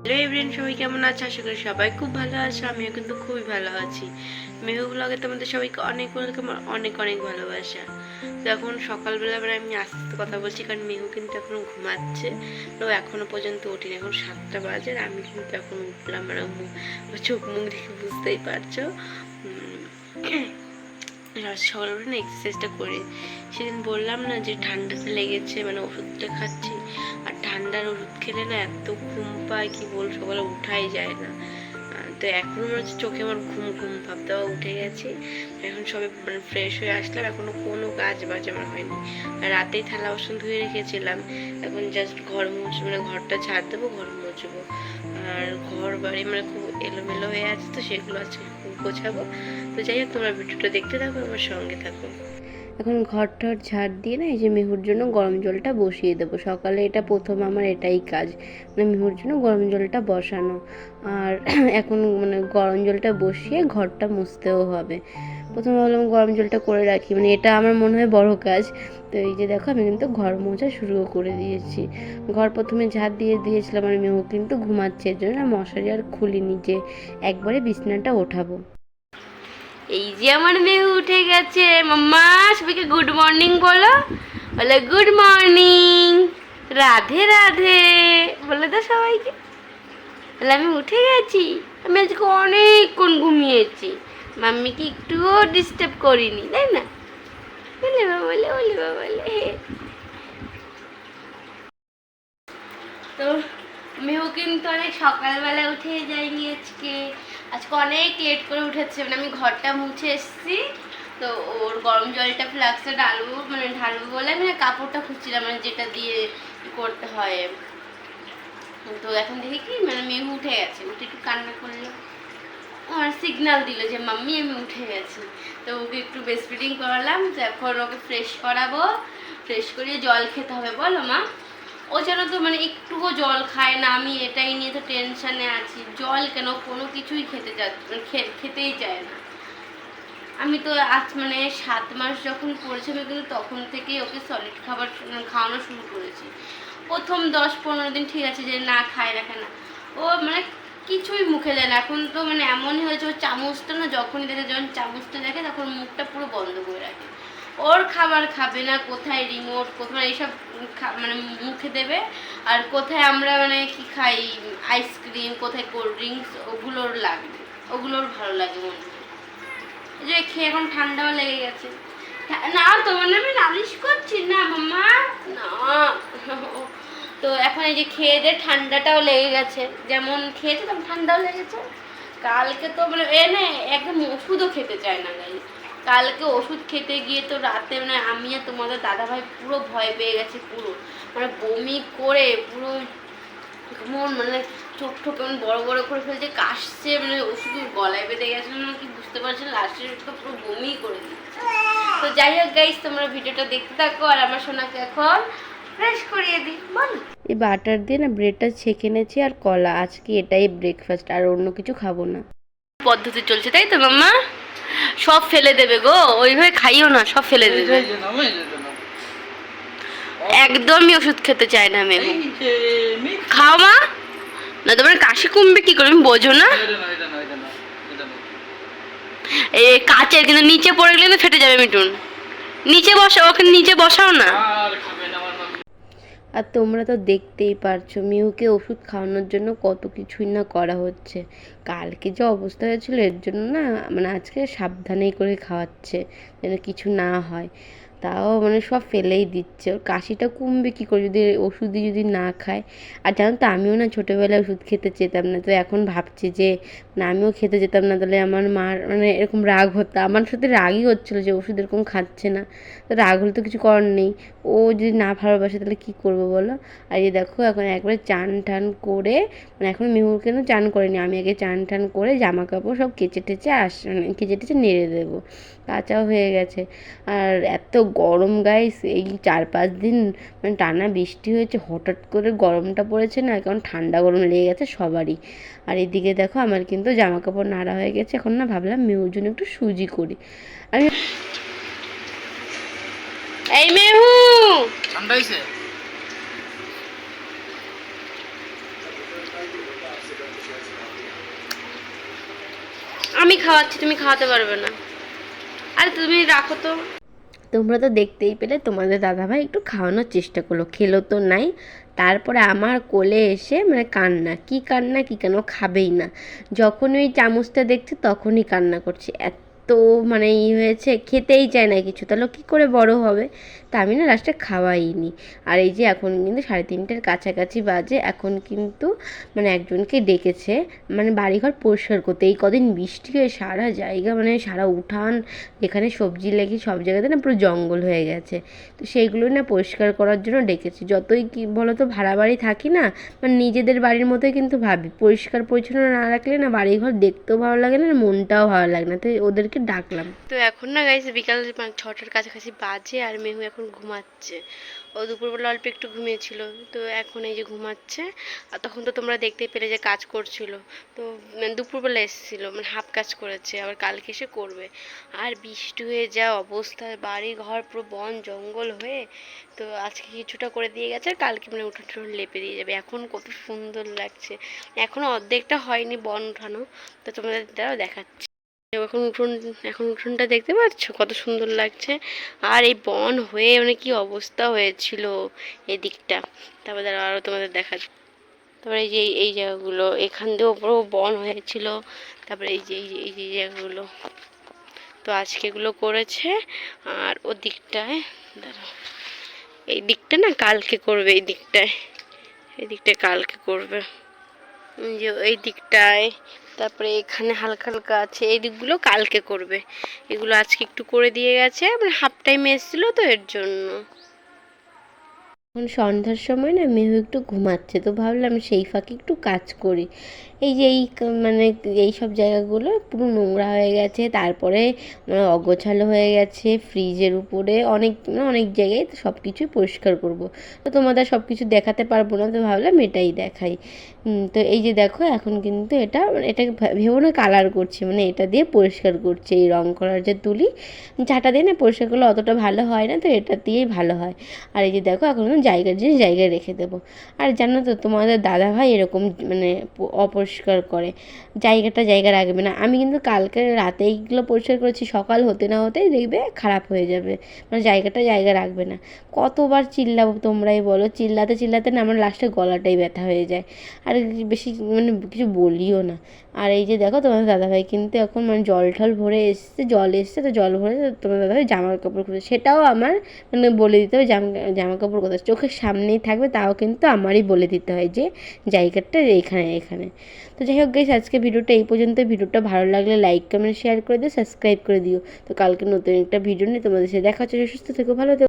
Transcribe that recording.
Hello everyone, সবাই কেমন আছে? আশা করি সবাই খুব ভালো আছে। আমিও কিন্তু খুবই ভালো আছি। মেহু ব্লগে তোমাদের সবাইকে অনেক ওয়েলকাম, অনেক অনেক ভালোবাসা। তো এখন সকালবেলা আমি আস্তে আস্তে কথা বলছি, কারণ মেহু কিন্তু এখনো ঘুমাচ্ছে। তো এখনো পর্যন্ত উঠিনি, এখন 7টা বাজে। আর আমি কিন্তু এখন উঠলাম, চোখ মুখ দেখে বুঝতেই পারছো। সকালবেলা না এক্সারসাইজটা করি। সেদিন বললাম না যে ঠান্ডাটা লেগেছে, ওষুধটা খাচ্ছি। আর ঠান্ডার ওষুধ খেলে না এত ঘুম পায়, কি বল, সকালে উঠাই যায় না। তো এখন মনে হচ্ছে চোখে আমার ঘুম ঘুম ভাব, দেওয়া উঠে গেছে। এখন সবাই ফ্রেশ হয়ে আসলাম, এখনো কোনো কাজ বাজ আমার হয়নি। আর রাতেই থালা বাসন ধুয়ে রেখেছিলাম। এখন জাস্ট ঘর ঘরটা ঝাড় দেবো, ঘর মুছবো। আর ঘর বাড়ি খুব এলোমেলো হয়ে আছে, তো সেগুলো আজকে গোছাবো। তো যাই হোক, তোমরা ভিডিওটা দেখতে থাকো, আমার সঙ্গে থাকো। এখন ঘর টর ঝাড় দিয়ে না এই যে মেহুর জন্য গরম জলটা বসিয়ে দেবো। সকালে এটা প্রথম আমার এটাই কাজ, মেহুর জন্য গরম জলটা বসানো। আর এখন গরম জলটা বসিয়ে ঘরটা মুছতেও হবে। প্রথমে ভাবলাম গরম জলটা করে রাখি, এটা আমার মনে হয় বড় কাজ। তো এই যে দেখো, আমি কিন্তু ঘর মোছা শুরু করে দিয়েছি। ঘর প্রথমে ঝাড় দিয়ে দিয়েছিলাম, আর মেহু কিন্তু ঘুমাচ্ছে, এর জন্য মশারি আর খুলিনি যে একবারে বিছানাটা ওঠাবো। এই যে আমার মেহু উঠে গেছে। মাম্মা সবাইকে গুড মর্নিং বলো। বলে গুড মর্নিং, রাধে রাধে বলে তো সবাইকে। বলে আমি উঠে গেছি, আমি আজকে অনেকক্ষণ ঘুমিয়েছি, মাম্মিকে একটুও ডিস্টার্ব করিনি, তাই না? বলে বলে বলে বলে। তো মেহু কিন্তু অনেক সকালবেলা উঠে যায়নি আজকে। আজকে অনেক লেট করে উঠেছে। আমি ঘরটা মুছে এসেছি, তো ওর গরম জলটা ফ্লাক্সে ঢালবো বলে আমি কাপড়টা খুঁজছিলাম, যেটা দিয়ে করতে হয়। তো এখন দেখি কি মেহু উঠে গেছে, উঠে একটু কান্না করলো, আমার সিগন্যাল দিল যে মাম্মি আমি উঠে গেছি। তো ওকে একটু ব্রেস্ট ফিডিং করালাম। তো এখন ওকে ফ্রেশ করাবো, ফ্রেশ করিয়ে জল খেতে হবে। বলো মা, ও যেন তো একটুও জল খায় না। আমি এটাই নিয়ে তো টেনশানে আছি, জল কেন কোনো কিছুই খেতেই চায় না। আমি তো আজ 7 মাস যখন পড়েছে, আমি কিন্তু তখন থেকেই ওকে সলিড খাবার খাওয়ানো শুরু করেছি। প্রথম 10-15 দিন ঠিক আছে, যে না খায় না কেন, ও কিছুই মুখে দেয় না। এখন তো এমনই হয়েছে, ও চামচটা না যখনই দেখে, যখন চামচটা দেখে তখন মুখটা পুরো বন্ধ করে রাখে। ওর খাবার খাবে না, কোথায় রিমোট, কোথায় এইসব মুখে দেবে। আর কোথায় আমরা কি খাই, আইসক্রিম, কোথায় কোল্ড ড্রিঙ্কস, ওগুলোর লাগবে, ওগুলোর ভালো লাগে মনে হয়। যে খেয়ে এখন ঠান্ডাও লেগে গেছে। না তোমার আমি নালিশ করছি না মাম্মা, না। তো এখন এই যে খেয়ে দিয়ে ঠান্ডাটাও লেগে গেছে, যেমন খেয়েছে তেমন ঠান্ডাও লেগেছে। কালকে তো একদম ওষুধও খেতে চায় না গাই। কালকে ওষুধ খেতে গিয়ে তো রাতে আমি আর তোমাদের দাদাভাই পুরো ভয় পেয়ে গেছে, পুরো বমি করে পুরো কেমন চোখ ঠোক কেমন বড় বড় করে ফেলছে, কাশছে, ওষুধ গলায় বেঁধে গেছে কি বুঝতে পারছি না, লাস্টের তো পুরো বমি করে দিচ্ছে। তো যাই হোক গাইস, তোমরা ভিডিওটা দেখতে থাকো, আর আমার সোনাকে এখন ফ্রেশ করিয়ে দিই। বল, এই বাটার দিয়ে না ব্রেডটা ছেঁকে এনেছি আর কলা, আজকে এটাই ব্রেকফাস্ট, আর অন্য কিছু খাবো না। পদ্ধতি চলছে তাই তো মাম্মা? সব ফেলে দেবে গো, ওইভাবে খাইও না, সব ফেলে দেবে। একদমই ওষুধ খেতে চায় না মেয়ে। খাও মা, না তোমার কাশি কমবে কি করে, বোঝো না? এই কাচের কিন্তু নিচে পড়ে গেলে তো ফেটে যাবে মিঠুন। নিচে বসাও, ওকে নিচে বসাও না। আর তোমরা তো দেখতেই পারছো মিহুকে ওষুধ খাওয়ানোর জন্য কত কিছুই না করা হচ্ছে। কালকে যে অবস্থা হয়েছিল, এর জন্য না আজকে সাবধানেই করে খাওয়াচ্ছে যেন কিছু না হয়। তাও সব ফেলেই দিচ্ছে। ওর কাশিটা কমবে কী করে যদি ওষুধই যদি না খায়। আর জানো তো, আমিও না ছোটোবেলায় ওষুধ খেতে যেতাম না। তো এখন ভাবছি যে না, আমিও খেতে যেতাম না, তাহলে আমার মার এরকম রাগ হতো। আমার সাথে রাগই হচ্ছিলো যে ওষুধ এরকম খাচ্ছে না। তো রাগ হলে তো কিছু করার নেই। ও যদি না ভালোবাসে তাহলে কী করবো বলো? আর এই দেখো, এখন একবারে চান টান করে, এখন মেহুর কিন্তু চান করেনি, আমি আগে চান টান করে জামা কাপড় সব কেচে টেচে কেচে টেচে নেড়ে দেবো। কাচাও হয়ে গেছে। আর এত গরম গাইস, এই 4-5 দিন টানা বৃষ্টি হয়েছে, হঠাৎ করে গরমটা পড়েছে না, এখন ঠান্ডা গরম লেগে গেছে সবারই। আর এদিকে দেখো, আমার কিন্তু জামা কাপড় নাড়া হয়ে গেছে। এখন না ভাবলাম মেহুর জন্য একটু সুজি করি। আমি এই মেহু, ঠান্ডা হয়েছে? আমি খাওয়াচ্ছি, তুমি খাওয়াতে পারবে না। আরে তুমি রাখো তো। তোমরা তো দেখতেই পেলে, তোমাদের দাদাভাই একটু খাওয়ানোর চেষ্টা করলো, খেলো তো নাই। তারপরে আমার কোলে এসে মানে কান্না, কি কান্না, কি কেন খাবেই না। যখনই ওই চামচটা দেখছে তখনই কান্না করছে, এত মানে হয়েছে, খেতেই চায় না কিছু। তাহলে কী করে বড় হবে? তা আমি না লাস্টে খাওয়াইনি। আর এই যে এখন কিন্তু 3:30টার কাছাকাছি বাজে, এখন কিন্তু মানে একজনকে ডেকেছে মানে বাড়িঘর পরিষ্কার করতে। এই কদিন বৃষ্টি হয়ে সারা জায়গা মানে সারা উঠান, যেখানে সবজি লেগে সব জায়গাতে না পুরো জঙ্গল হয়ে গেছে। তো সেইগুলোই না পরিষ্কার করার জন্য ডেকেছি। যতই কি বলো তো, ভাড়া বাড়ি থাকি না, মানে নিজেদের বাড়ির মতোই কিন্তু ভাবি। পরিষ্কার পরিচ্ছন্ন না রাখলে না বাড়িঘর দেখতেও ভালো লাগে না, মনটাও ভালো লাগে না। তো ওদেরকে ডাকলাম। তো এখন না গাইছে বিকাল 6টার কাছাকাছি বাজে, আর মেহু এখন ঘুমাচ্ছে। ও দুপুরবেলা অল্প একটু ঘুমিয়েছিল, তো এখন এই যে ঘুমাচ্ছে। আর তখন তো তোমরা দেখতেই পেলে যে কাজ করছিল। তো দুপুরবেলা এসেছিল, মানে হাফ কাজ করেছে, আবার কালকে এসে করবে। আর বৃষ্টি হয়ে যা অবস্থা, বাড়ি ঘর পুরো বন জঙ্গল হয়ে, তো আজকে কিছুটা করে দিয়ে গেছে, আর কালকে মানে উঠোন টুঠোন লেপে দিয়ে যাবে। এখন কত সুন্দর লাগছে, এখনো অর্ধেকটা হয়নি বন উঠানো। তো তোমাদের দ্বারাও দেখাচ্ছি। এখন উঠোনটা দেখতে পাচ্ছ কত সুন্দর লাগছে। আর এই বন হয়ে মানে কি অবস্থা হয়েছিল এই দিকটা। তারপর দ্বারা আরও তোমাদের দেখাচ্ছি। তারপরে এই যে এই জায়গাগুলো, এখান দিয়েও পুরো বন হয়েছিল। তারপরে এই যে এই জায়গাগুলো, তো আজকে এগুলো করেছে। আর ও দিকটায় দাঁড়াও, এই দিকটা না কালকে করবে, এই দিকটায় কালকে করবে। যে এই দিকটায়, তারপরে এখানে হালকা হালকা আছে, এই দিকগুলো কালকে করবে। এগুলো আজকে একটু করে দিয়ে গেছে, মানে হাফ টাইম এসেছিলো তো এর জন্য। এখন সন্ধ্যার সময় না মেহু একটু ঘুমাচ্ছে, তো ভাবলাম সেই ফাঁকে একটু কাজ করি। এই যে মানে এই সব জায়গাগুলো পুরো নোংরা হয়ে গেছে, তারপরে মানে অগোছালো হয়ে গেছে, ফ্রিজের উপরে অনেক মানে অনেক জায়গায়, তো সব কিছুই পরিষ্কার করব। তো তোমাদের সব কিছু দেখাতে পারবো না, তো ভাবলাম এটাই দেখাই। তো এই যে দেখো, এখন কিন্তু এটা ভেবো না কালার করছি, মানে এটা দিয়ে পরিষ্কার করছি। এই রং করার যে তুলি, ঝাঁটা দিয়ে না পরিষ্কার করলে অতটা ভালো হয় না, তো এটা দিয়েই ভালো হয়। আর এই যে দেখো, এখন জায়গার জিনিস জায়গায় রেখে দেবো। আর জানো তো, তোমাদের দাদাভাই এরকম মানে অপরিষ্কার করে, জায়গাটা জায়গা রাখবে না। আমি কিন্তু কালকে রাতে এইগুলো পরিষ্কার করেছি, সকাল হতে না হতেই দেখবে খারাপ হয়ে যাবে, মানে জায়গাটা জায়গা রাখবে না। কতবার চিল্লাবো তোমরাই বলো, চিল্লাতে চিল্লাতে না আমার লাস্টে গলাটাই ব্যথা হয়ে যায়। আর বেশি মানে কিছু বলিও না। আর এই যে দেখো, তোমাদের দাদাভাই কিন্তু এখন মানে জল ঠল ভরে এসছে, জল এসছে, তো জল ভরে তোমাদের দাদাভাই জামার কাপড় খুঁজছে। সেটাও আমার মানে বলে দিতে হবে জামা কাপড় কোথায়, চোখের সামনেই থাকবে, তাও কিন্তু আমারই বলে দিতে হয় যে জায়গাটা এখানে। তো যাই হোক গাইস, আজকে ভিডিওটা এই পর্যন্ত। ভিডিওটা ভালো লাগলে লাইক কমেন্ট শেয়ার করে দিও, সাবস্ক্রাইব করে দিও। তো কালকে নতুন একটা ভিডিও নিয়ে তোমাদের সাথে দেখা হচ্ছে। সুস্থ থেকো, ভালো থেকো।